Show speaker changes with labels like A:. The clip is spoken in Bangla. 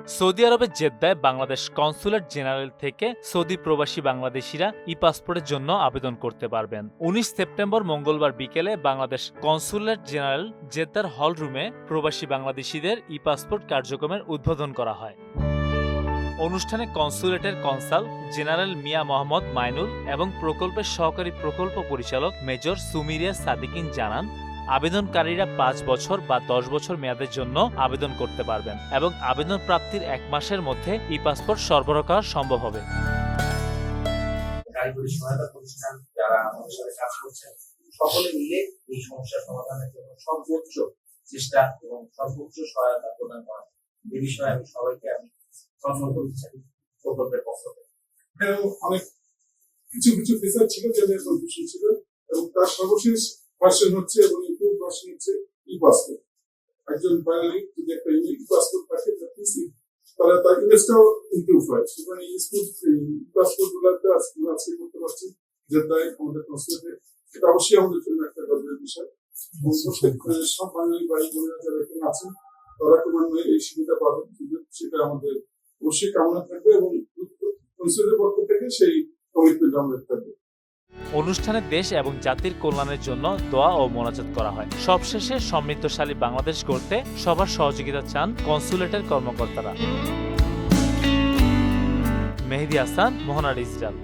A: সৌদি আরবের জেদ্দায় বাংলাদেশ কনসুলেট জেনারেল থেকে সৌদি প্রবাসী বাংলাদেশিরা ই পাসপোর্টের জন্য আবেদন করতে পারবেন। 19 সেপ্টেম্বর মঙ্গলবার বিকেলে বাংলাদেশ কনসুলেট জেনারেল জেদ্দার হল রুমে প্রবাসী বাংলাদেশিদের ই পাসপোর্ট কার্যক্রমের উদ্বোধন করা হয়। অনুষ্ঠানে কনসুলেটের কনসাল জেনারেল মিয়া মোহাম্মদ মাইনুল এবং প্রকল্পের সহকারী প্রকল্প পরিচালক মেজর সুমিরিয়া সাদিকিন জানান, আবেদনকারীরা 5 বছর বা 10 বছর মেয়াদের জন্য আবেদন করতে পারবেন এবং আবেদন প্রাপ্তির 1 মাসের মধ্যে ই পাসপোর্ট সরবরাহ করা সম্ভব হবে।
B: কারিগরি সহায়তা প্রতিষ্ঠান যারা আমাদের সাথে কাজ করছেন সকলে মিলে এই সমস্যা সমাধানের জন্য সর্বোচ্চ চেষ্টা এবং সর্বোচ্চ সহায়তা প্রদান করা, এই বিষয়ে আমি সবাইকে কনফার্ম করতে চাই প্রকল্পের পক্ষ থেকে।
C: অনেক কিছু কিছু ফিচার ছিল যেটা কনফিউশন ছিল এবং তার সর্বশেষ ভার্সন হচ্ছে এবং ইমপ্রুভ ভার্সন হচ্ছে ই পাসপোর্ট। একজন ফাইনালি যদি একটা ই পাসপোর্ট থাকে তাহলে তার ইমেজটাও ইমপ্রুভ হয়। সেখানে ই পাসপোর্ট গুলোতে আজকে করতে পারছি যেটাই আমাদের কনসুলেটে, এটা অবশ্যই আমাদের জন্য একটা গর্বের বিষয়। সব বাঙালি ভাই বোনেরা যারা এখানে আছেন তারা ক্রমান্বয়ে এই সুবিধা পাবেন, সেটা আমাদের অবশ্যই কামনা থাকবে এবং কনসুলেটের পক্ষ থেকে সেই কমিটমেন্ট আমাদের থাকবে।
A: অনুষ্ঠানে দেশ এবং জাতির কল্যাণের জন্য দোয়া ও মোনাজাত করা হয়। সবশেষে সমৃদ্ধশালী বাংলাদেশ গড়তে সবার সহযোগিতা চান কনসুলেটের কর্মকর্তারা। মেহেদী হাসান, মোহনা ডিজিটাল।